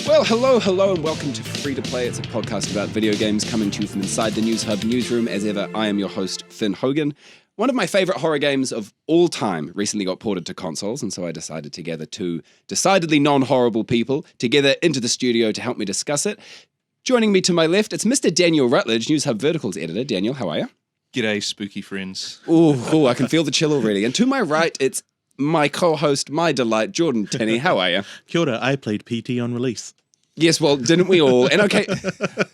Well, hello, and welcome to Free to Play. It's a podcast about video games coming to you from inside the Newshub newsroom. As ever, I am your host, Finn Hogan. One of my favorite horror games of all time recently got ported to consoles, and so I decided to gather two decidedly non-horrible people together into the studio to help me discuss it. Joining me to my left, it's Mr. Daniel Rutledge, Newshub Verticals editor. Daniel, how are you? G'day, spooky friends. Ooh, I can feel the chill already. And to my right, it's my co-host, my delight, Jordan Tini. How are you? Kia ora, I played PT on release. Yes, well, didn't we all? And okay,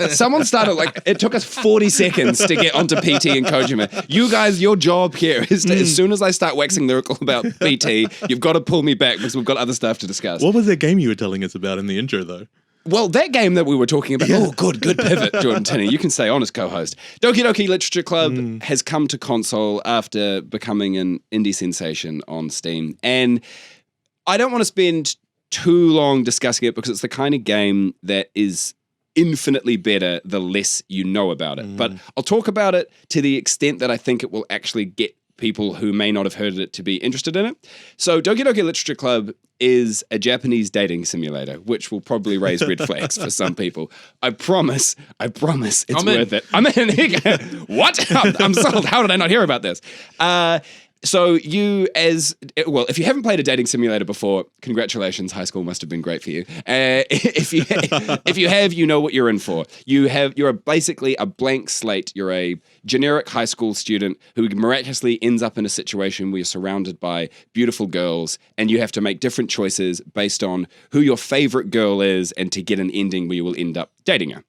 someone started, it took us 40 seconds to get onto PT and Kojima. You guys, your job here is to, as soon as I start waxing lyrical about PT, you've got to pull me back because we've got other stuff to discuss. What was that game you were telling us about in the intro, though? Well, that game that we were talking about, good pivot, Jordan Tini. You can stay on as co-host. Doki Doki Literature Club has come to console after becoming an indie sensation on Steam. And I don't want to spend too long discussing it because it's the kind of game that is infinitely better the less you know about it. But I'll talk about it to the extent that I think it will actually get people who may not have heard of it to be interested in it. So Doki Doki Literature Club is a Japanese dating simulator, which will probably raise red flags for some people. I promise it's worth it. I'm in. What? I'm sold. How did I not hear about this? So if you haven't played a dating simulator before, congratulations, high school must have been great for you. If you have, you know what you're in for. You're basically a blank slate. You're a generic high school student who miraculously ends up in a situation where you're surrounded by beautiful girls and you have to make different choices based on who your favorite girl is and to get an ending where you will end up dating her.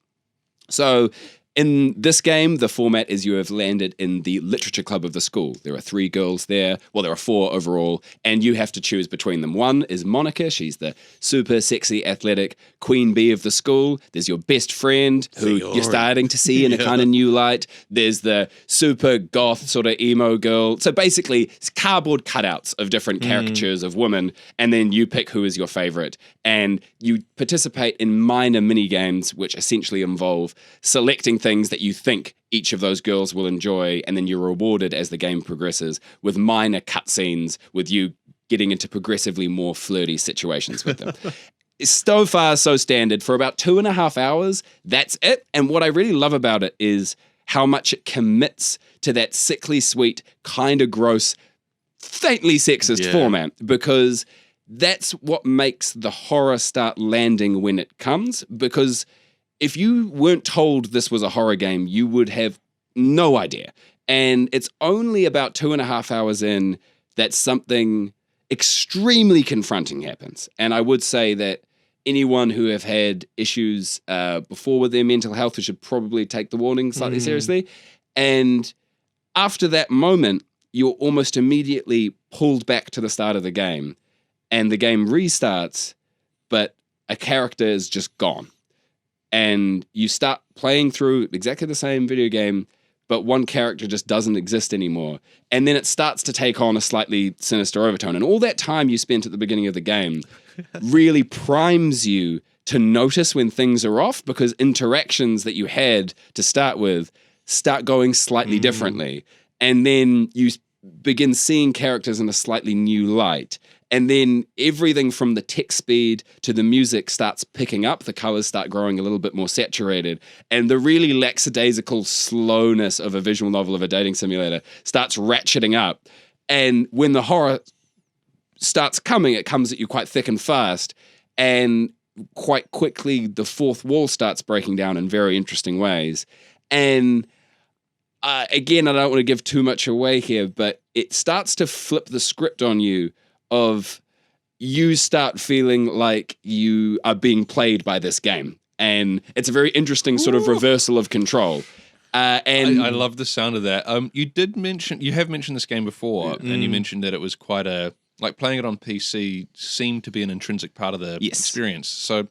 So in this game, the format is you have landed in the literature club of the school. There are 3 girls there. Well, there are 4 overall, and you have to choose between them. One is Monica. She's the super sexy, athletic queen bee of the school. There's your best friend, who you're starting to see in a kind of new light. There's the super goth sort of emo girl. So basically, it's cardboard cutouts of different caricatures of women, and then you pick who is your favorite. And you participate in minor mini games, which essentially involve selecting things that you think each of those girls will enjoy, and then you're rewarded as the game progresses with minor cutscenes with you getting into progressively more flirty situations with them. So far, so standard. For about 2.5 hours, that's it. And what I really love about it is how much it commits to that sickly sweet, kind of gross, faintly sexist format, because that's what makes the horror start landing when it comes. Because if you weren't told this was a horror game, you would have no idea. And it's only about 2.5 hours in that something extremely confronting happens. And I would say that anyone who have had issues before with their mental health should probably take the warning slightly seriously. And after that moment, you're almost immediately pulled back to the start of the game. And the game restarts, but a character is just gone. And you start playing through exactly the same video game, but one character just doesn't exist anymore. And then it starts to take on a slightly sinister overtone. And all that time you spent at the beginning of the game really primes you to notice when things are off, because interactions that you had to start with start going slightly differently. And then you begin seeing characters in a slightly new light. And then everything from the text speed to the music starts picking up. The colors start growing a little bit more saturated. And the really lackadaisical slowness of a visual novel of a dating simulator starts ratcheting up. And when the horror starts coming, it comes at you quite thick and fast. And quite quickly, the fourth wall starts breaking down in very interesting ways. And again, I don't want to give too much away here, but it starts to flip the script on you of you start feeling like you are being played by this game. And it's a very interesting sort of reversal of control. And I love the sound of that. You have mentioned this game before, and you mentioned that it was quite playing it on PC seemed to be an intrinsic part of the experience. So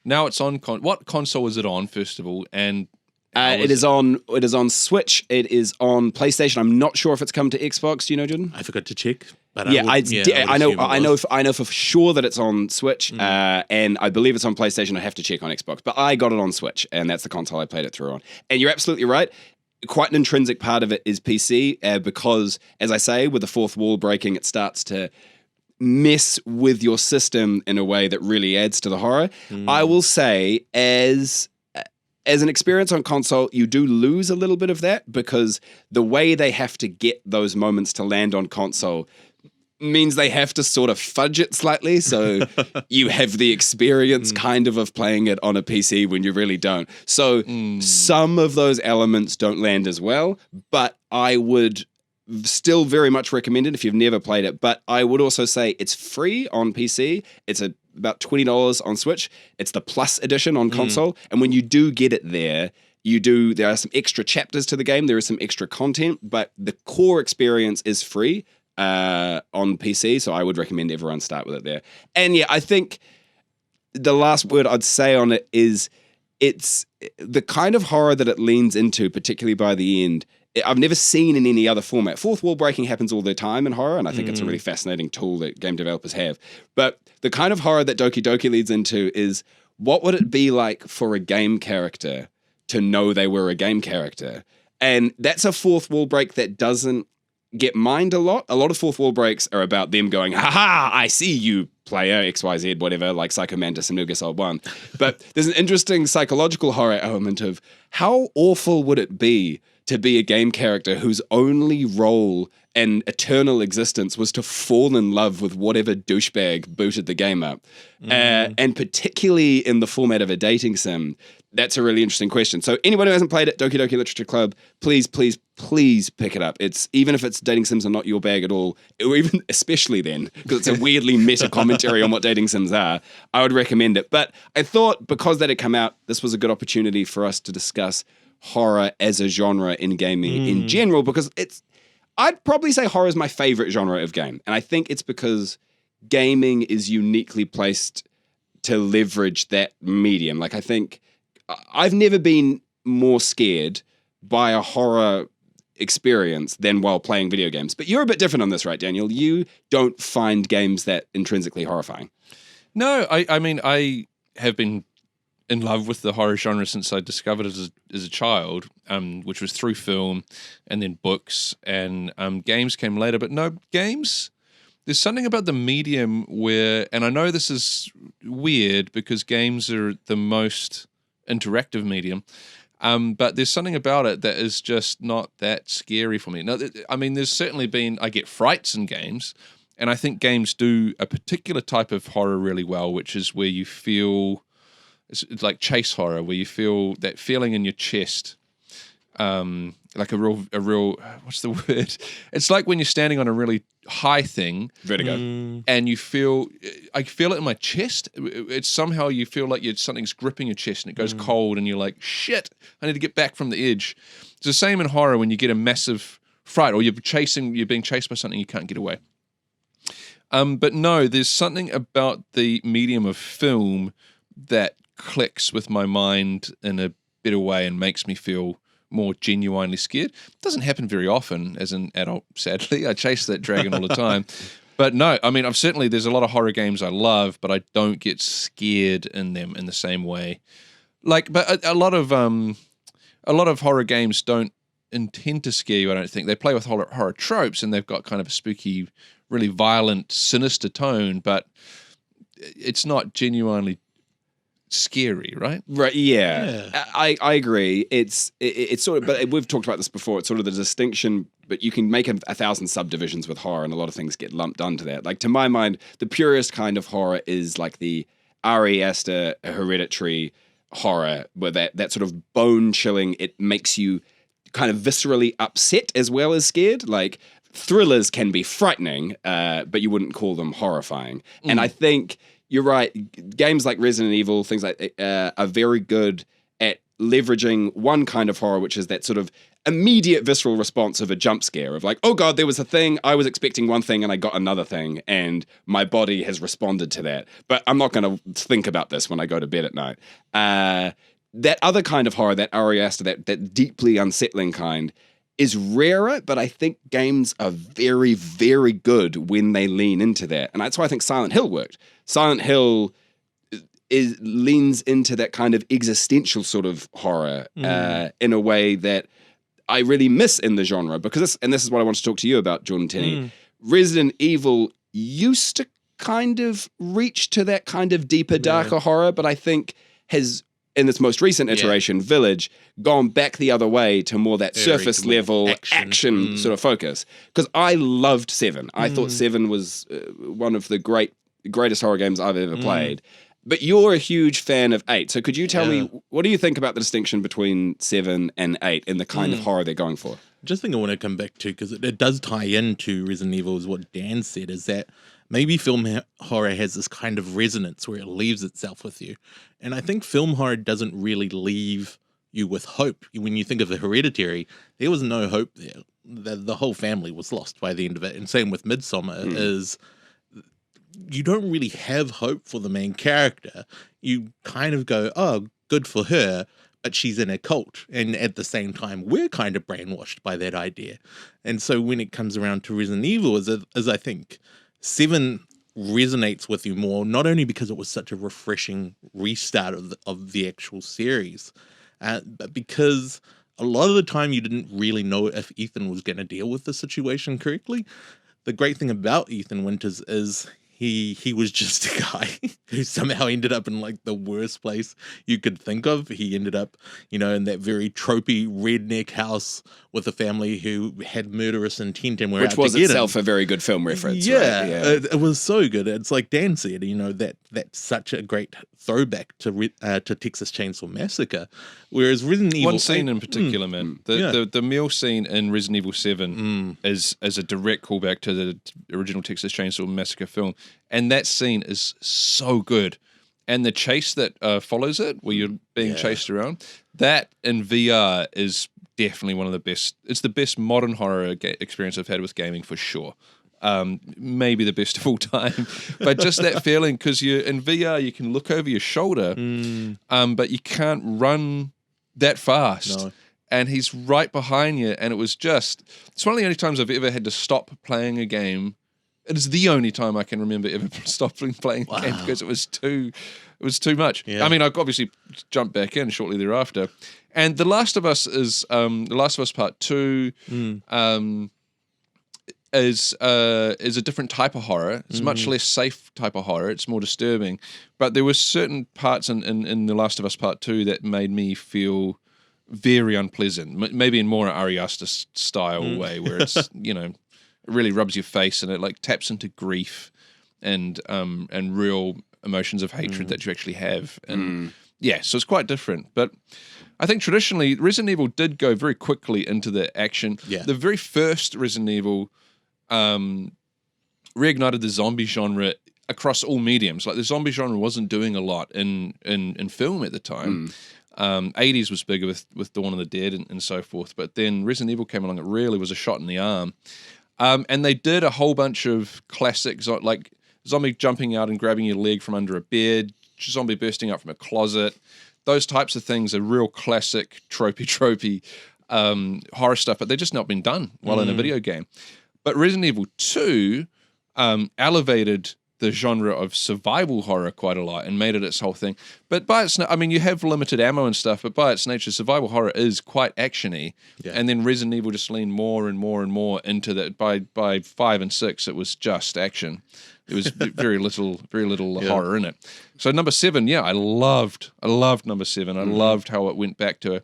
now it's on, what console is it on, first of all? And it is on Switch. It is on PlayStation. I'm not sure if it's come to Xbox. Do you know, Jordan? I forgot to check. But I know for sure that it's on Switch, and I believe it's on PlayStation. I have to check on Xbox, but I got it on Switch, and that's the console I played it through on. And you're absolutely right. Quite an intrinsic part of it is PC, because, as I say, with the fourth wall breaking, it starts to mess with your system in a way that really adds to the horror. I will say, as an experience on console, you do lose a little bit of that because the way they have to get those moments to land on console means they have to sort of fudge it slightly, so you have the experience kind of playing it on a PC when you really don't. So some of those elements don't land as well, but I would still very much recommend it if you've never played it. But I would also say it's free on PC. It's about $20 on Switch. It's the Plus edition on console, and when you do get it there are some extra chapters to the game. There is some extra content, but the core experience is free on PC, so I would recommend everyone start with it there. And yeah, I think the last word I'd say on it is it's the kind of horror that it leans into, particularly by the end. I've never seen in any other format. Fourth wall breaking happens all the time in horror, and I think it's a really fascinating tool that game developers have. But the kind of horror that Doki Doki leads into is, what would it be like for a game character to know they were a game character? And that's a fourth wall break that doesn't get mined a lot. A lot of fourth wall breaks are about them going, "Ha, I see you, player, XYZ, whatever," like Psycho Mantis and New Gear Solid 1. But there's an interesting psychological horror element of how awful would it be to be a game character whose only role and eternal existence was to fall in love with whatever douchebag booted the game up. And particularly in the format of a dating sim, that's a really interesting question. So anyone who hasn't played it, Doki Doki Literature Club, please pick it up. It's, even if it's dating sims are not your bag at all, or even especially then, because it's a weirdly meta commentary on what dating sims are, I would recommend it. But I thought because that had come out, this was a good opportunity for us to discuss horror as a genre in gaming in general, because I'd probably say horror is my favorite genre of game. And I think it's because gaming is uniquely placed to leverage that medium. Like, I think I've never been more scared by a horror experience than while playing video games. But you're a bit different on this, right, Daniel? You don't find games that intrinsically horrifying. No, I mean, I have been in love with the horror genre since I discovered it as a child, which was through film and then books, and games came later. But no, games, there's something about the medium where, and I know this is weird because games are the most interactive medium, but there's something about it that is just not that scary for me. Now, I mean, there's certainly been, I get frights in games, and I think games do a particular type of horror really well, which is where you feel, it's like chase horror, where you feel that feeling in your chest, like a real, what's the word? It's like when you're standing on a really high thing. Vertigo. And I feel it in my chest. It's somehow you feel like something's gripping your chest and it goes cold and you're like, shit, I need to get back from the edge. It's the same in horror when you get a massive fright or you're being chased by something you can't get away. But no, there's something about the medium of film that clicks with my mind in a better way and makes me feel more genuinely scared. It doesn't happen very often as an adult, sadly. I chase that dragon all the time. But no, I mean, there's a lot of horror games I love, but I don't get scared in them in the same way. But a lot of horror games don't intend to scare you, I don't think. They play with horror tropes and they've got kind of a spooky, really violent, sinister tone, but it's not genuinely scary, right? Right, yeah. I agree. It's sort of, but we've talked about this before, it's sort of the distinction, but you can make 1,000 subdivisions with horror and a lot of things get lumped onto that. Like, to my mind, the purest kind of horror is like the Ari Aster hereditary horror, where that sort of bone-chilling, it makes you kind of viscerally upset as well as scared. Like, thrillers can be frightening, but you wouldn't call them horrifying. And I think you're right. Games like Resident Evil, things like are very good at leveraging one kind of horror, which is that sort of immediate visceral response of a jump scare of like, oh God, there was a thing, I was expecting one thing and I got another thing and my body has responded to that. But I'm not going to think about this when I go to bed at night. That other kind of horror, that Ari Aster, that deeply unsettling kind, is rarer, but I think games are very, very good when they lean into that. And that's why I think Silent Hill worked. Silent Hill leans into that kind of existential sort of horror in a way that I really miss in the genre. Because this is what I want to talk to you about, Jordan Tini. Resident Evil used to kind of reached to that kind of deeper, darker horror, but I think has, in this most recent iteration, Village, gone back the other way to more that surface level action sort of focus. Because I loved 7. I thought 7 was one of the greatest horror games I've ever played. But you're a huge fan of 8. So could you tell me, what do you think about the distinction between 7 and 8 and the kind of horror they're going for? Just thing I want to come back to, because it does tie into Resident Evil, is what Dan said, is that maybe film horror has this kind of resonance where it leaves itself with you. And I think film horror doesn't really leave you with hope. When you think of the Hereditary, there was no hope there. The whole family was lost by the end of it. And same with Midsommar is... you don't really have hope for the main character. You kind of go, oh, good for her, but she's in a cult. And at the same time, we're kind of brainwashed by that idea. And so when it comes around to Resident Evil, as I think 7 resonates with you more, not only because it was such a refreshing restart of the actual series, but because a lot of the time you didn't really know if Ethan was going to deal with the situation correctly. The great thing about Ethan Winters is he was just a guy who somehow ended up in like the worst place you could think of. He ended up, in that very tropey redneck house with a family who had murderous intent and were which out was to get itself him. a very good film reference. Yeah, right? it was so good. It's like Dan said, that's such a great throwback to Texas Chainsaw Massacre. Whereas Resident Evil, one scene in particular, man, the meal scene in Resident Evil 7 is a direct callback to the original Texas Chainsaw Massacre film, and that scene is so good. And the chase that follows it, where you're being chased around, that in VR is definitely one of the best. It's the best modern horror experience I've had with gaming for sure. Maybe the best of all time. But just that feeling, because you're in VR, you can look over your shoulder, but you can't run that fast. No. And he's right behind you, and it's one of the only times I've ever had to stop playing a game. It is the only time I can remember ever stopping playing a game because it was too much. Yeah. I mean, I obviously jumped back in shortly thereafter. And The Last of Us is The Last of Us Part 2 is a different type of horror. It's much less safe type of horror. It's more disturbing. But there were certain parts in The Last of Us Part 2 that made me feel very unpleasant. Maybe in more Ari Aster style way, where it's, it really rubs your face and it like taps into grief and real emotions of hatred that you actually have. And so it's quite different. But I think traditionally Resident Evil did go very quickly into the action. Yeah. The very first Resident Evil reignited the zombie genre across all mediums. Like the zombie genre wasn't doing a lot in film at the time. 80s was bigger with Dawn of the Dead and so forth. But then Resident Evil came along. It really was a shot in the arm. And they did a whole bunch of classics, like zombie jumping out and grabbing your leg from under a bed, zombie bursting up from a closet. Those types of things are real classic, tropey horror stuff, but they've just not been done well in a video game. But Resident Evil 2 elevated the genre of survival horror quite a lot and made it its whole thing. But you have limited ammo and stuff, but by its nature, survival horror is quite actiony. Yeah. And then Resident Evil just leaned more and more and more into that. By 5 and 6, it was just action. There was very little horror in it. So number 7, I loved number 7. I loved how it went back to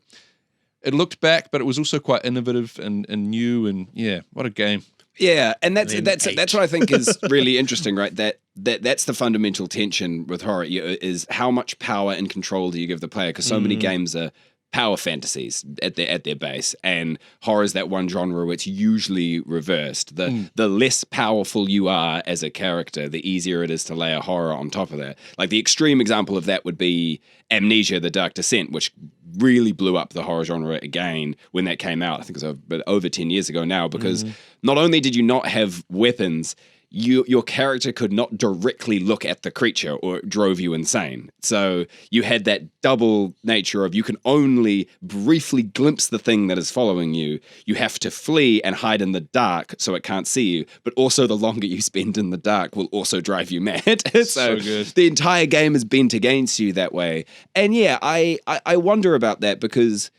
it looked back, but it was also quite innovative and new, and what a game. Yeah, and that's what I think is really interesting, right? That's the fundamental tension with horror is how much power and control do you give the player? Because so many games are power fantasies at their base, and horror is that one genre where it's usually reversed. The less powerful you are as a character, the easier it is to lay a horror on top of that. Like the extreme example of that would be Amnesia: The Dark Descent, which really blew up the horror genre again when that came out. I think it was over 10 years ago now, because not only did you not have weapons, your character could not directly look at the creature, or it drove you insane. So you had that double nature of you can only briefly glimpse the thing that is following you. You have to flee and hide in the dark so it can't see you. But also the longer you spend in the dark will also drive you mad. so good. The entire game is bent against you that way. And I wonder about that, because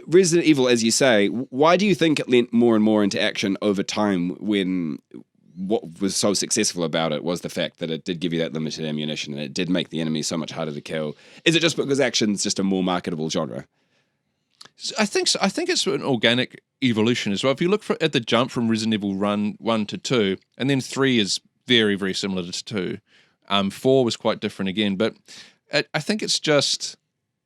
Resident Evil, as you say, why do you think it leant more and more into action over time when what was so successful about it was the fact that it did give you that limited ammunition and it did make the enemy so much harder to kill. Is it just because action's just a more marketable genre? I think so. I think it's an organic evolution as well. If you look at the jump from Resident Evil 1 to 2, and then 3 is very, very similar to 2. 4 was quite different again, but I think it's just,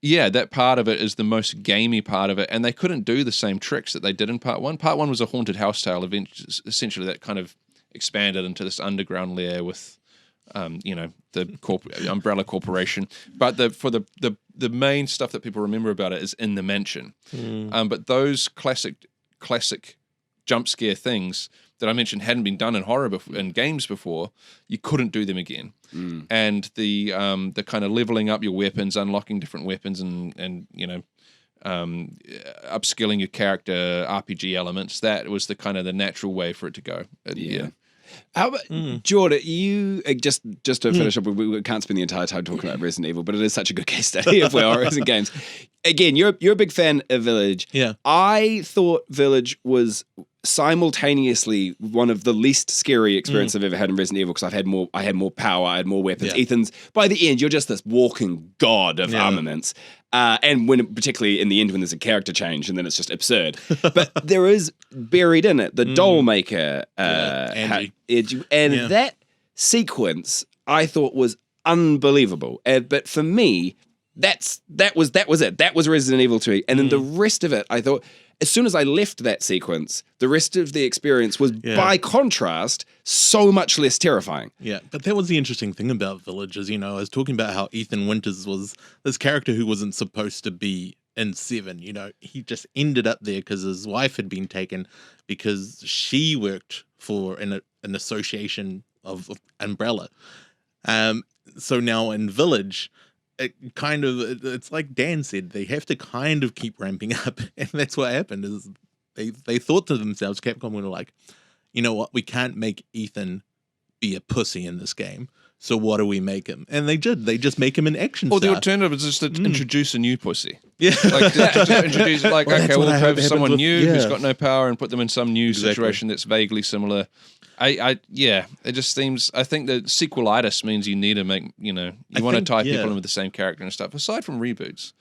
that part of it is the most gamey part of it, and they couldn't do the same tricks that they did in Part 1. Part 1 was a haunted house tale, essentially, that kind of expanded into this underground lair with, the Umbrella Corporation. But for the main stuff that people remember about it is in the mansion. But those classic jump scare things that I mentioned hadn't been done in horror in games before, you couldn't do them again. And the kind of leveling up your weapons, unlocking different weapons, and upskilling your character, RPG elements, that was the kind of the natural way for it to go. How about Jordan? You just to finish up, we can't spend the entire time talking about Resident Evil, but it is such a good case study of where horror is in games. Again, you're a big fan of Village. Yeah, I thought Village was simultaneously one of the least scary experiences I've ever had in Resident Evil, because I had more power, I had more weapons. Yeah. Ethan's, by the end, you're just this walking god of armaments. And particularly in the end, when there's a character change, and then it's just absurd. But there is buried in it the doll maker edge, and that sequence I thought was unbelievable. But for me, that was it. That was Resident Evil 2. And then the rest of it, I thought, as soon as I left that sequence, the rest of the experience was, by contrast, so much less terrifying. Yeah, but that was the interesting thing about Village, is, I was talking about how Ethan Winters was this character who wasn't supposed to be in 7. He just ended up there because his wife had been taken, because she worked for an association of Umbrella. So now in Village, it's like Dan said, they have to kind of keep ramping up, and that's what happened. Is they thought to themselves, Capcom were like, you know what, we can't make Ethan be a pussy in this game, so what do we make him? And they just make him an action star. Or the alternative is just to introduce a new pussy. Yeah, like to introduce, like, okay, we'll have someone new who's got no power and put them in some new situation that's vaguely similar. It just seems, I think that sequelitis means you need to make, you want to tie people in with the same character and stuff, aside from reboots.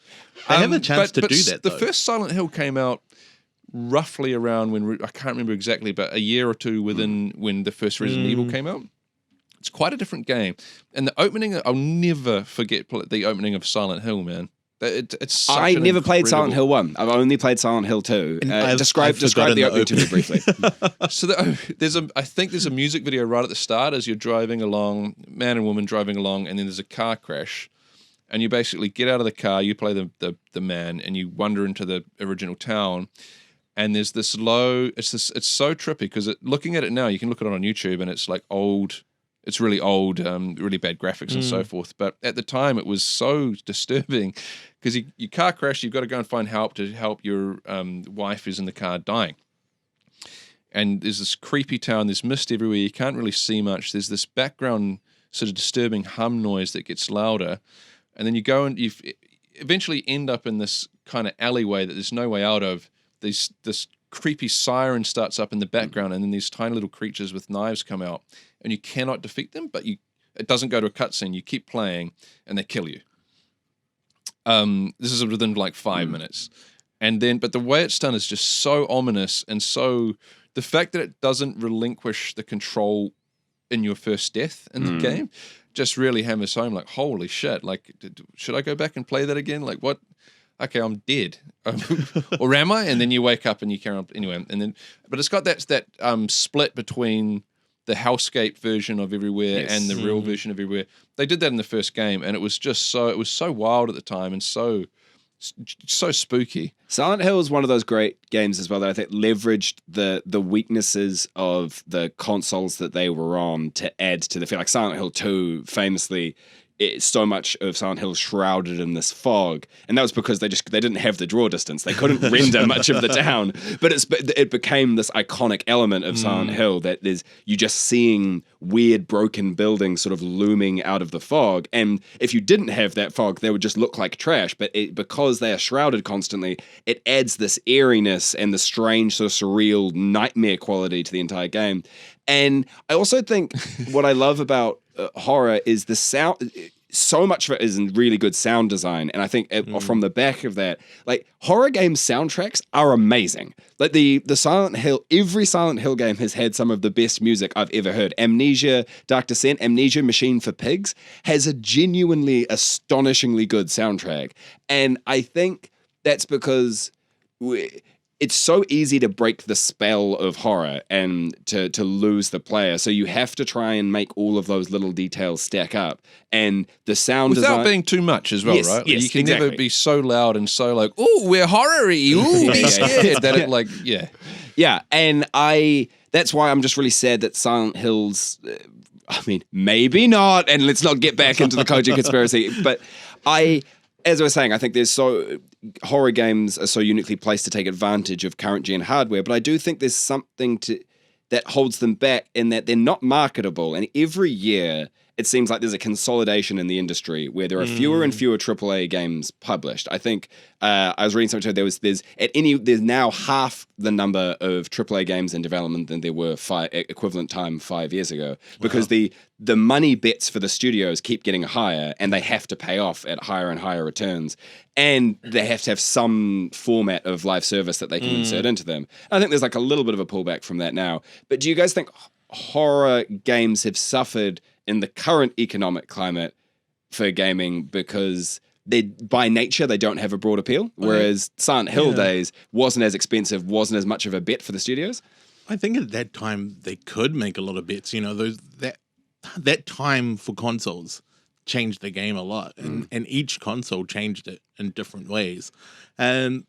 They have a chance to do that, The first Silent Hill came out roughly around when, I can't remember exactly, but a year or two within when the first Resident Evil came out. It's quite a different game. And the opening, I'll never forget the opening of Silent Hill, man. It's I never played Silent Hill 1. I've only played Silent Hill 2. Describe the opening to me briefly. So I think there's a music video right at the start as you're driving along, man and woman driving along, and then there's a car crash, and you basically get out of the car, you play the man, and you wander into the original town, and there's this it's so trippy, because looking at it now, you can look at it on YouTube, and it's like old. It's really old, really bad graphics and so forth. But at the time, it was so disturbing, because you car crash, you've got to go and find help to help your wife who's in the car dying. And there's this creepy town, there's mist everywhere, you can't really see much. There's this background sort of disturbing hum noise that gets louder. And then you go and you eventually end up in this kind of alleyway that there's no way out of. This creepy siren starts up in the background, and then these tiny little creatures with knives come out, and you cannot defeat them, but it doesn't go to a cutscene. You keep playing, and they kill you. This is within like 5 minutes. But the way it's done is just so ominous, and so the fact that it doesn't relinquish the control in your first death in the game just really hammers home, like, holy shit, like, should I go back and play that again? Like, what? Okay, I'm dead. Or am I? And then you wake up and you carry on anyway. But it's got that split between the hellscape version of Everywhere and the real version of Everywhere. They did that in the first game, and it was so wild at the time, and so spooky. Silent Hill is one of those great games as well that I think leveraged the weaknesses of the consoles that they were on to add to the feel. Like Silent Hill 2 famously, so much of Silent Hill shrouded in this fog, and that was because they didn't have the draw distance. They couldn't render much of the town, but it became this iconic element of Silent Hill that you just seeing weird broken buildings sort of looming out of the fog, and if you didn't have that fog, they would just look like trash. But because they are shrouded constantly, it adds this airiness and the strange sort of surreal nightmare quality to the entire game. And I also think what I love about horror is the sound. So much of it is in really good sound design, and I think from the back of that, like horror game soundtracks are amazing. Like the Silent Hill, every Silent Hill game has had some of the best music I've ever heard. Amnesia, Dark Descent, Amnesia, Machine for Pigs has a genuinely astonishingly good soundtrack, and I think that's because it's so easy to break the spell of horror and to lose the player. So you have to try and make all of those little details stack up. And the sound without being too much as well, yes, right? Yes, you can exactly. never be so loud and so like, oh, we're horror-y, ooh, be scared. That it like, yeah. Yeah, and that's why I'm just really sad that Silent Hills, I mean, maybe not, and let's not get back into the Koji conspiracy, but as I was saying, I think horror games are so uniquely placed to take advantage of current gen hardware, but I do think there's something that holds them back in that they're not marketable. And every year, it seems like there's a consolidation in the industry where there are fewer and fewer AAA games published. I think I was reading something there's now half the number of AAA games in development than there were equivalent time 5 years ago, because the money bets for the studios keep getting higher, and they have to pay off at higher and higher returns, and they have to have some format of live service that they can insert into them. I think there's like a little bit of a pullback from that now. But do you guys think horror games have suffered in the current economic climate for gaming because by nature they don't have a broad appeal, whereas Silent Hill days wasn't as expensive, wasn't as much of a bet for the studios? I think at that time they could make a lot of bets. You know, that time for consoles changed the game a lot, and each console changed it in different ways. And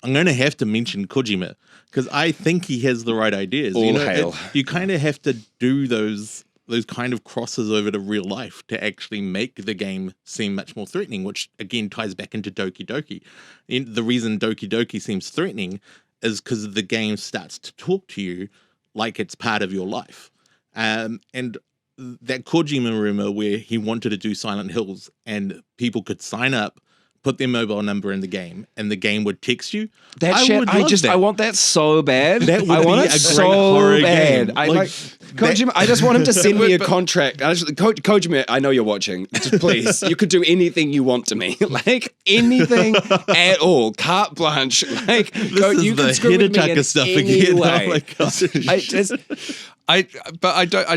I'm going to have to mention Kojima because I think he has the right ideas. All hail. You kind of have to do those kind of crosses over to real life to actually make the game seem much more threatening, which again ties back into Doki Doki. The reason Doki Doki seems threatening is because the game starts to talk to you like it's part of your life. And that Kojima rumor where he wanted to do Silent Hills and people could sign up, put their mobile number in the game, and the game would text you. I want that so bad. That would I want be it a great so horror bad. game. Kojima, I just want him to send me a contract. Kojima, I know you're watching. Just please, you could do anything you want to me, like anything at all, carte blanche. Like you can screw with me in stuff any again. way. Oh my gosh. I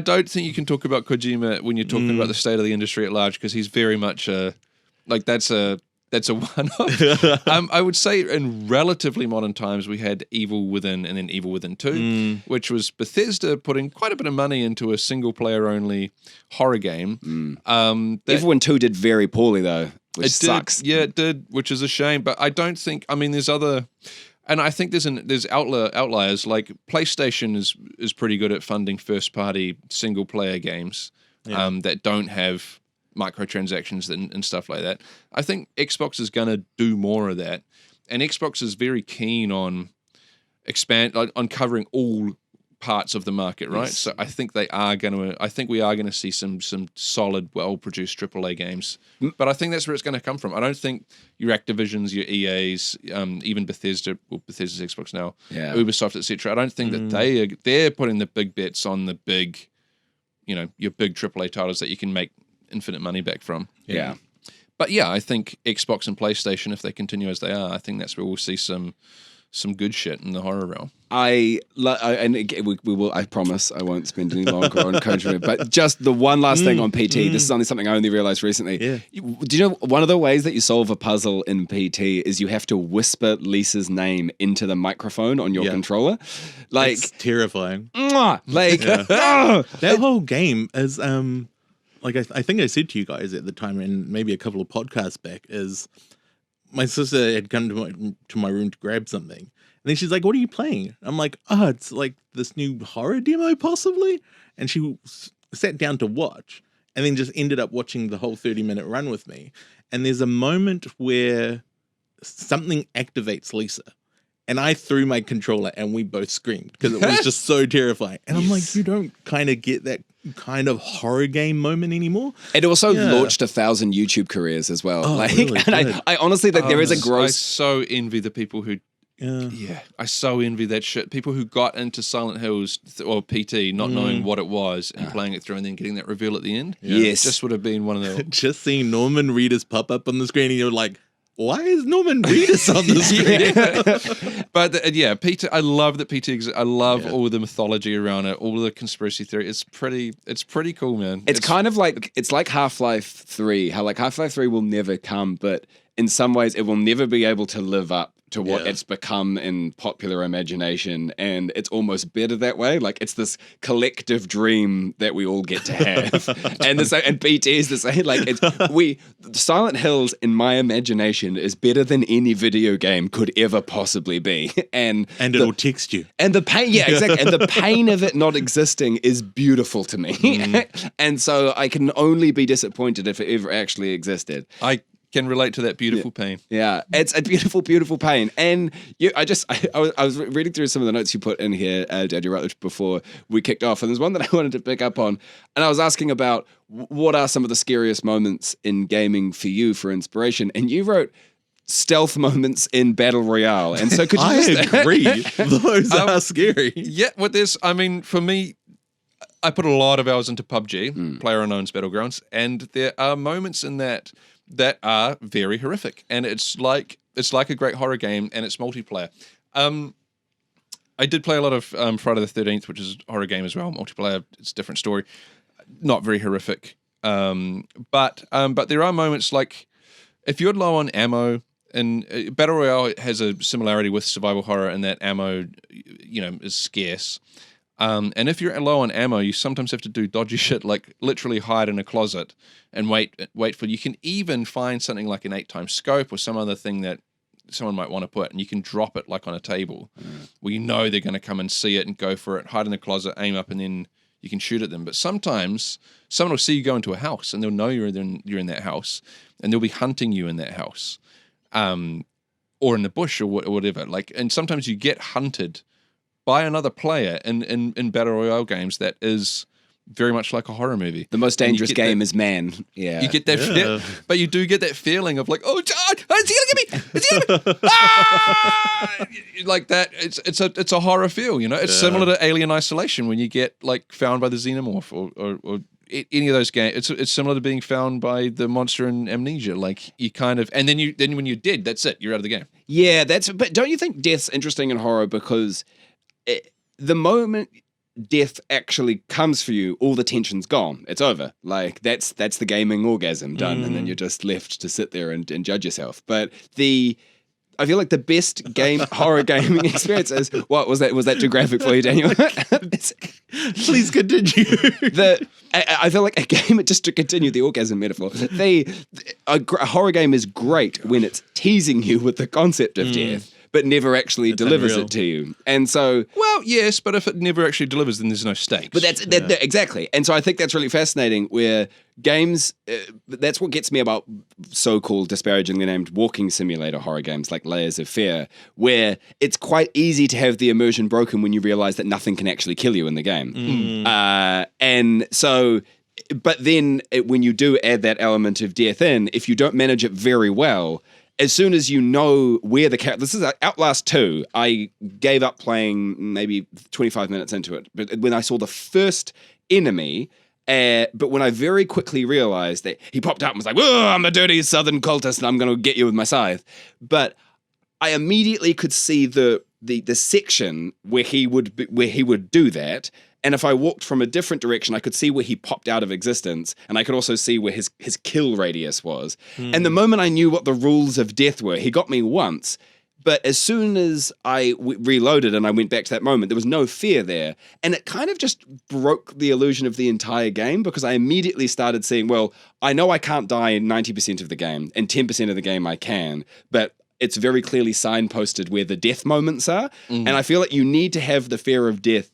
don't think you can talk about Kojima when you're talking about the state of the industry at large, because he's very much that's a one-off. I would say in relatively modern times, we had Evil Within and then Evil Within 2, which was Bethesda putting quite a bit of money into a single-player-only horror game. Evil Within 2 did very poorly, though, which sucks. Yeah, it did, which is a shame. But I don't think... I mean, there's other... And I think there's outliers. Like PlayStation is pretty good at funding first-party single-player games that don't have microtransactions and stuff like that. I think Xbox is going to do more of that, and Xbox is very keen on on covering all parts of the market, right? Yes. So I think we are going to see some solid, well-produced AAA games. But I think that's where it's going to come from. I don't think your Activisions, your EAs, even Bethesda's Xbox now, Ubisoft, etc. I don't think that they're putting the big bets on the big, your big AAA titles that you can make infinite money back from. Yeah. But yeah, I think Xbox and PlayStation, if they continue as they are, I think that's where we'll see some good shit in the horror realm. We will. I promise I won't spend any longer on Kojima. But just the one last thing on PT. This is only something I only realized recently. Yeah. Do you know one of the ways that you solve a puzzle in PT is you have to whisper Lisa's name into the microphone on your controller? Like, it's terrifying. That whole game is I think I said to you guys at the time, and maybe a couple of podcasts back, is my sister had come to my room to grab something. And then she's like, "What are you playing?" I'm like, "Oh, it's like this new horror demo, possibly." And she sat down to watch, and then just ended up watching the whole 30-minute run with me. And there's a moment where something activates Lisa. And I threw my controller, and we both screamed because it was just so terrifying. And I'm like, you don't kind of get that kind of horror game moment anymore. It also launched 1,000 YouTube careers as well. Oh, really? And I honestly think there is a gross... I so envy the people who Yeah, I so envy that shit. People who got into Silent Hills or PT not knowing what it was and playing it through and then getting that reveal at the end. Yes. Just would have been one of the... Just seeing Norman Reedus pop up on the screen and you're like, why is Norman Reedus on the screen? But PT, I love that PT exists. I love all the mythology around it, all the conspiracy theory. It's pretty cool, man. It's kind of like, it's like Half-Life 3, how like Half-Life 3 will never come, but in some ways it will never be able to live up to what it's become in popular imagination, and it's almost better that way. Like it's this collective dream that we all get to have, and PT is the same. Like Silent Hills in my imagination is better than any video game could ever possibly be, and it'll text you, and the pain, exactly, and the pain of it not existing is beautiful to me, and so I can only be disappointed if it ever actually existed. I can relate to that beautiful pain. Yeah, it's a beautiful, beautiful pain. And I was reading through some of the notes you put in here, Daddy Rutledge, before we kicked off, and there's one that I wanted to pick up on, and I was asking about what are some of the scariest moments in gaming for you for inspiration, and you wrote stealth moments in Battle Royale. And so could you I agree. Those are scary. Yeah, for me, I put a lot of hours into PUBG, PlayerUnknown's Battlegrounds, and there are moments in that are very horrific, and it's like a great horror game, and it's multiplayer. I did play a lot of Friday the 13th, which is a horror game as well, multiplayer. It's a different story, not very horrific. But there are moments like if you're low on ammo, and Battle Royale has a similarity with survival horror in that ammo, is scarce. And if you're low on ammo, you sometimes have to do dodgy shit like literally hide in a closet and wait for. You can even find something like an 8x scope or some other thing that someone might want to put, and you can drop it like on a table where you know they're going to come and see it and go for it, hide in the closet, aim up, and then you can shoot at them. But sometimes someone will see you go into a house and they'll know you're in that house, and they'll be hunting you in that house, or in the bush or whatever. Like, and sometimes you get hunted by another player in Battle Royale games that is very much like a horror movie. The most dangerous game is man. Yeah. You get that but you do get that feeling of like, oh, is he gonna get me? Is he gonna get me? Ah! Like that. It's a horror feel, It's similar to Alien Isolation when you get like found by the xenomorph or any of those games. It's similar to being found by the monster in Amnesia. Like you kind of, and then when you're dead, that's it. You're out of the game. Yeah, but don't you think death's interesting in horror because the moment death actually comes for you, all the tension's gone. It's over. Like that's the gaming orgasm done, and then you're just left to sit there and judge yourself. But I feel like the best horror gaming experience is what was that? Was that too graphic for you, Daniel? Please continue. I feel like a game, just to continue the orgasm metaphor, a horror game is great when it's teasing you with the concept of death, but never actually delivers it to you. And so, well, yes, but if it never actually delivers, then there's no stakes. But exactly. And so I think that's really fascinating where games, that's what gets me about so-called disparagingly named walking simulator horror games like Layers of Fear, where it's quite easy to have the immersion broken when you realize that nothing can actually kill you in the game. And so, but then when you do add that element of death in, if you don't manage it very well, as soon as you know where the character... This is Outlast 2. I gave up playing maybe 25 minutes into it. But when I saw the first enemy... but when I very quickly realized that he popped up and was like, "Whoa, I'm a dirty southern cultist and I'm going to get you with my scythe." But I immediately could see the section where he would do that. And if I walked from a different direction, I could see where he popped out of existence, and I could also see where his kill radius was. And the moment I knew what the rules of death were, he got me once. But as soon as I reloaded and I went back to that moment, there was no fear there. And it kind of just broke the illusion of the entire game because I immediately started seeing, well, I know I can't die 90% of the game, and 10% of the game I can, but it's very clearly signposted where the death moments are. And I feel like you need to have the fear of death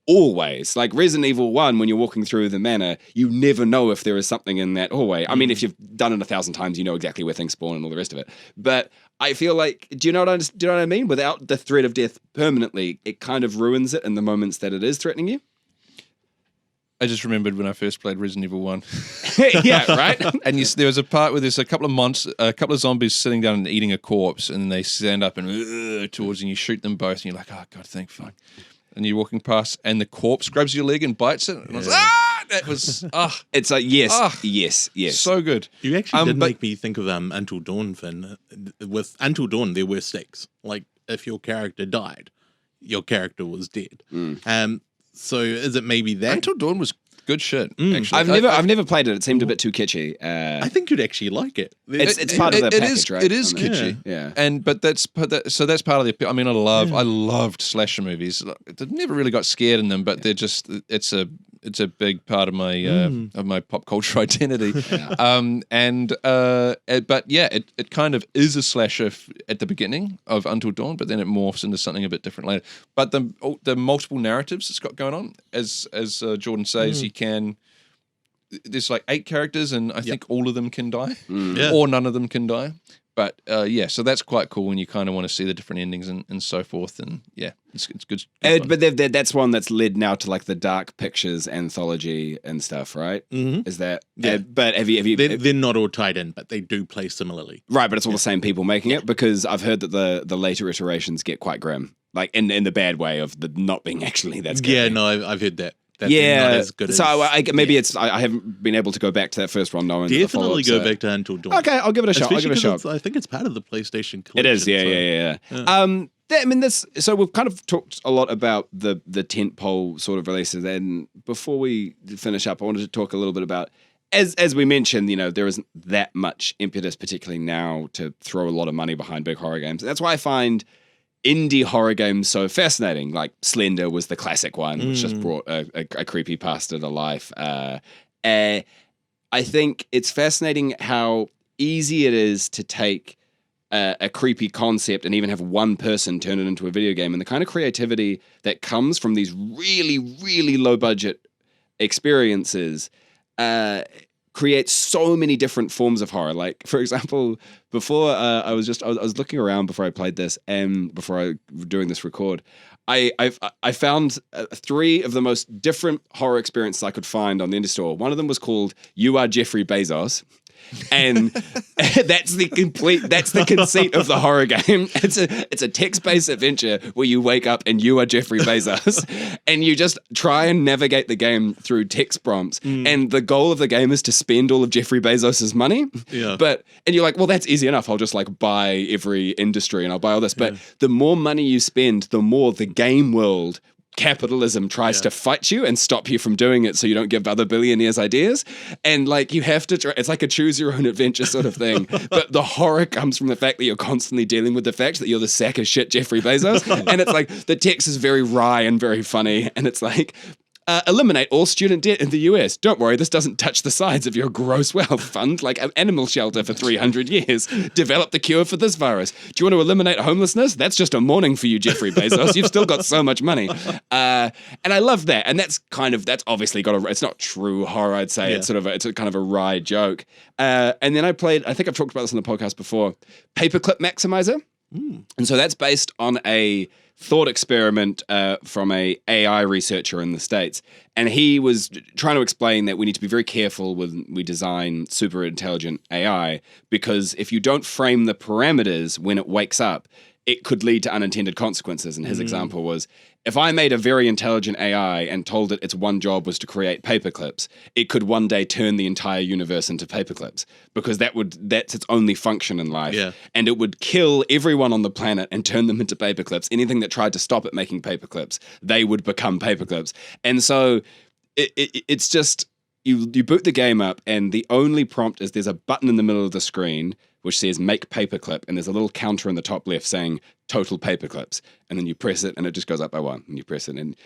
always. Like Resident Evil 1, when you're walking through the manor, you never know if there is something in that hallway. I mean, if you've done it 1,000 times, you know exactly where things spawn and all the rest of it. But I feel like, do you know what I mean? Without the threat of death permanently, it kind of ruins it in the moments that it is threatening you. I just remembered when I first played Resident Evil 1. Yeah, right? And there was a part where there's a couple of zombies sitting down and eating a corpse, and they stand up and towards you, and you shoot them both, and you're like, oh, God, thank fuck. And you're walking past, and the corpse grabs your leg and bites it. And I was like, that was, It's like, yes. so good. You actually did make me think of Until Dawn, Finn. With Until Dawn, there were stakes. Like, if your character died, your character was dead. So is it maybe that? Until Dawn was good shit, actually. I've never played it. It seemed a bit too kitschy. I think you'd actually like it. It's part of the package, right? It is kitschy. Yeah. But that's part of the. I mean, I loved slasher movies. I never really got scared in them, but they're just it's a big part of my pop culture identity. But yeah, it kind of is a slasher at the beginning of Until Dawn, but then it morphs into something a bit different later. But the multiple narratives it's got going on, as Jordan says, you can. There's like 8 characters, and I think all of them can die, or none of them can die. But so that's quite cool when you kind of want to see the different endings and so forth. And yeah, it's good. But that's one that's led now to like the Dark Pictures anthology and stuff, right? Is that? Yeah. But have you? They're not all tied in, but they do play similarly. Right, but it's all the same people making it, because I've heard that the later iterations get quite grim, like in the bad way of the not being actually that scary. Yeah, no, I've heard that. Not as good so as, maybe it's I haven't been able to go back to that first one knowing definitely go back to Until Dawn. Okay, I'll give it a shot. I think it's part of the PlayStation collection. It is, yeah. I mean, so we've kind of talked a lot about the tentpole sort of releases, and before we finish up, I wanted to talk a little bit about, as we mentioned, there isn't that much impetus, particularly now, to throw a lot of money behind big horror games. And that's why I find indie horror games so fascinating. Like Slender was the classic one, which just brought a creepypasta to life. I think it's fascinating how easy it is to take a creepy concept and even have one person turn it into a video game, and the kind of creativity that comes from these really, really low budget experiences creates so many different forms of horror. Like, for example, before I was looking around before I played this, and before I doing this record, I found 3 of the most different horror experiences I could find on the indie store. One of them was called "You Are Jeffrey Bezos." And that's the conceit of the horror game. It's a text-based adventure where you wake up and you are Jeffrey Bezos, and you just try and navigate the game through text prompts. And the goal of the game is to spend all of Jeffrey Bezos's money. Yeah. And you're like, well, that's easy enough. I'll just like buy every industry and I'll buy all this. But the more money you spend, the more the game world, capitalism, tries to fight you and stop you from doing it, so you don't give other billionaires ideas. And like, you have to it's like a choose your own adventure sort of thing. But the horror comes from the fact that you're constantly dealing with the fact that you're the sack of shit Jeffrey Bezos. And it's like, the text is very wry and very funny, and it's like, eliminate all student debt in the US. Don't worry, this doesn't touch the sides of your gross wealth fund, like an animal shelter for 300 years. Develop the cure for this virus. Do you want to eliminate homelessness? That's just a morning for you, Jeffrey Bezos. You've still got so much money. And I love that. And that's obviously it's not true horror, I'd say. It's it's a kind of a wry joke. And then I think I've talked about this on the podcast before, Paperclip Maximizer. And so that's based on a thought experiment from a AI researcher in the States. And he was trying to explain that we need to be very careful when we design super intelligent AI, because if you don't frame the parameters when it wakes up, it could lead to unintended consequences. And his example was, if I made a very intelligent AI and told it its one job was to create paperclips, it could one day turn the entire universe into paperclips, because that's its only function in life. Yeah. And it would kill everyone on the planet and turn them into paperclips. Anything that tried to stop it making paperclips, they would become paperclips. And so it's just, you boot the game up, and the only prompt is there's a button in the middle of the screen which says make paperclip, and there's a little counter in the top left saying total paperclips, and then you press it and it just goes up by 1, and you press it and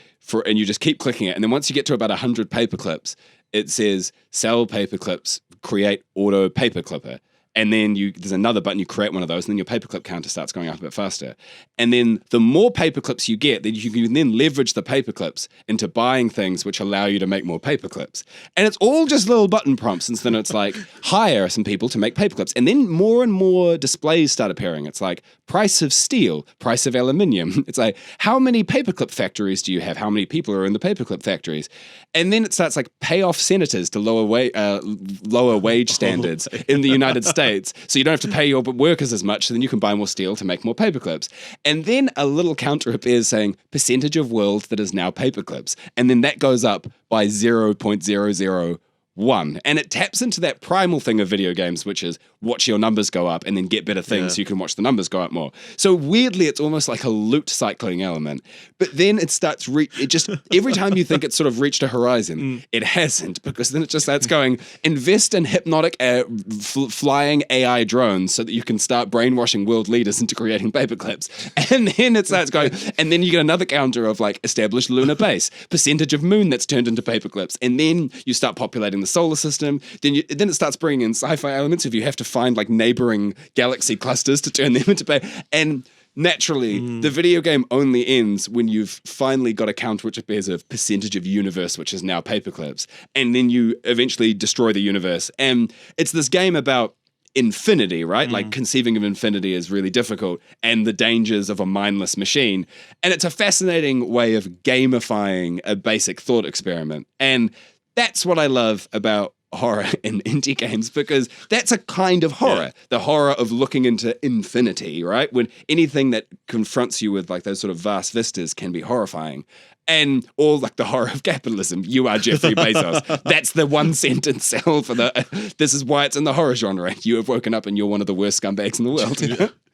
you just keep clicking it, and then once you get to about 100 paperclips, it says sell paperclips, create auto paperclipper. And then there's another button, you create one of those, and then your paperclip counter starts going up a bit faster. And then the more paperclips you get, then you can then leverage the paperclips into buying things which allow you to make more paperclips. And it's all just little button prompts, and then it's like, hire some people to make paperclips. And then more and more displays start appearing. It's like, price of steel, price of aluminium. It's like, how many paperclip factories do you have? How many people are in the paperclip factories? And then it starts like, pay off senators to lower wage standards in the United States, so you don't have to pay your workers as much, so then you can buy more steel to make more paperclips. And then a little counter appears saying, percentage of world that is now paperclips. And then that goes up by 0.001. And it taps into that primal thing of video games, which is watch your numbers go up and then get better things so you can watch the numbers go up more. So weirdly, it's almost like a loot cycling element. But then it starts, every time you think it's sort of reached a horizon, it hasn't, because then it just starts going, invest in hypnotic flying AI drones so that you can start brainwashing world leaders into creating paperclips. And then it starts going, and then you get another counter of like, established lunar base, percentage of moon that's turned into paperclips. And then you start populating the solar system. Then it starts bringing in sci-fi elements if you have to find like neighboring galaxy clusters to turn them into paper. And naturally, the video game only ends when you've finally got a counter which appears of percentage of universe, which is now paperclips. And then you eventually destroy the universe. And it's this game about infinity, right? Like conceiving of infinity is really difficult, and the dangers of a mindless machine. And it's a fascinating way of gamifying a basic thought experiment. And that's what I love about horror in indie games, because that's a kind of horror, the horror of looking into infinity, right? When anything that confronts you with like those sort of vast vistas can be horrifying. And or like the horror of capitalism. You are Jeffrey Bezos. That's the one sentence sell for this is why it's in the horror genre. You have woken up and you're one of the worst scumbags in the world.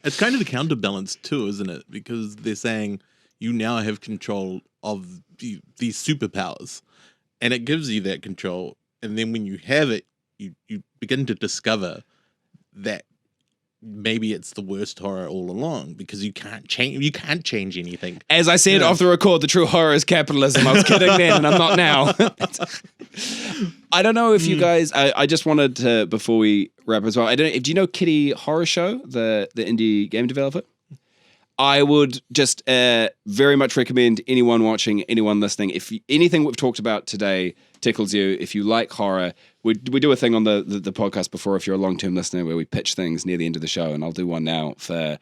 It's kind of a counterbalance too, isn't it? Because they're saying you now have control of these superpowers, and it gives you that control. And then when you have it, you begin to discover that maybe it's the worst horror all along, because you can't change anything. As I said off the record, the true horror is capitalism. I was kidding then, and I'm not now. I don't know if you guys. I just wanted to, before we wrap as well. I don't know. Do you know Kitty Horror Show, the indie game developer? I would just very much recommend anyone watching, anyone listening, if anything we've talked about today tickles you, if you like horror, we do a thing on the podcast before, if you're a long-term listener, where we pitch things near the end of the show, and I'll do one now for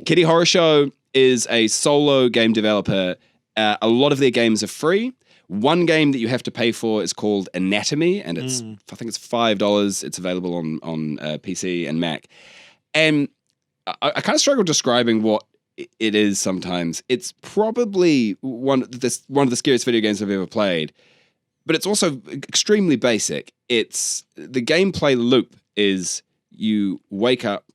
Kitty Horror Show is a solo game developer. A lot of their games are free. One game that you have to pay for is called Anatomy, and it's I think it's $5. It's available on PC and Mac. And I kind of struggle describing what it is sometimes. It's probably one of the scariest video games I've ever played, but it's also extremely basic. It's the gameplay loop is you wake up,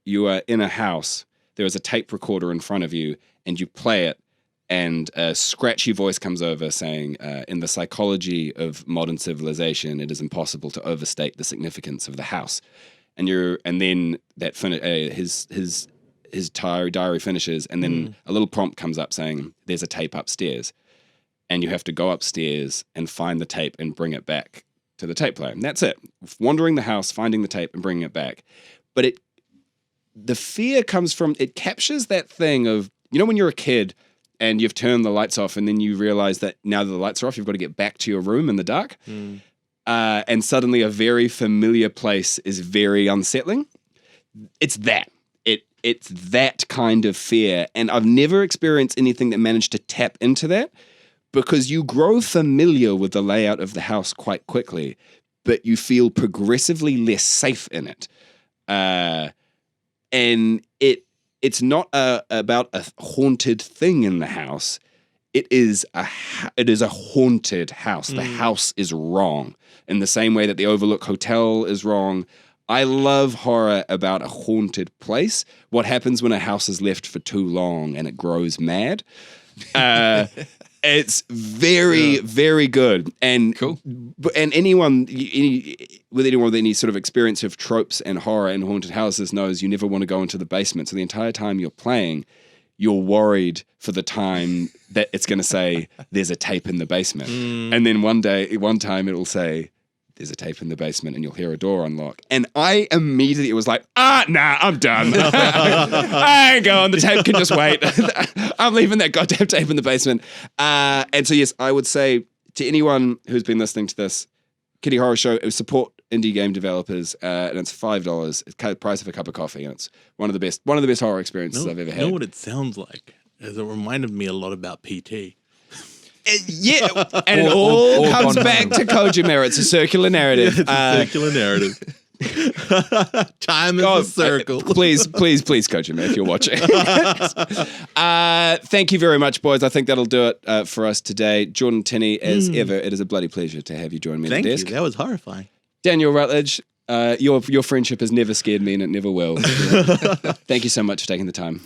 you are in a house, there is a tape recorder in front of you, and you play it, and a scratchy voice comes over saying, in the psychology of modern civilization, it is impossible to overstate the significance of the house. And then that his diary finishes, and then a little prompt comes up saying, there's a tape upstairs. And you have to go upstairs and find the tape and bring it back to the tape player. And that's it. Wandering the house, finding the tape and bringing it back. But the fear comes from, it captures that thing of, you know, when you're a kid and you've turned the lights off, and then you realize that now that the lights are off, you've got to get back to your room in the dark. And suddenly a very familiar place is very unsettling. It's that. It's that kind of fear. And I've never experienced anything that managed to tap into that, because you grow familiar with the layout of the house quite quickly, but you feel progressively less safe in it. And it's not about a haunted thing in the house. It is a haunted house. The house is wrong, in the same way that the Overlook Hotel is wrong. I love horror about a haunted place. What happens when a house is left for too long and it grows mad? It's very, very good. And cool. And anyone with any sort of experience of tropes and horror and haunted houses knows you never want to go into the basement. So the entire time you're playing, you're worried for the time that it's going to say there's a tape in the basement. And then one time it'll say there's a tape in the basement and you'll hear a door unlock. And I immediately was like, nah, I'm done. I ain't going. The tape can just wait. I'm leaving that goddamn tape in the basement. And so, yes, I would say to anyone who's been listening to this, Kitty Horror Show, support indie game developers, and it's $5. It's the price of a cup of coffee, and it's one of the best horror experiences I've ever had. You know what it sounds like? It reminded me a lot about PT. Yeah, and it all comes back to Kojima. It's a circular narrative. It's a circular narrative. Time is a circle. Please, Kojima, if you're watching. Thank you very much, boys. I think that'll do it for us today. Jordan, Tini, as ever, it is a bloody pleasure to have you join me at the desk. Thank you. That was horrifying. Daniel Rutledge, your friendship has never scared me, and it never will. Thank you so much for taking the time.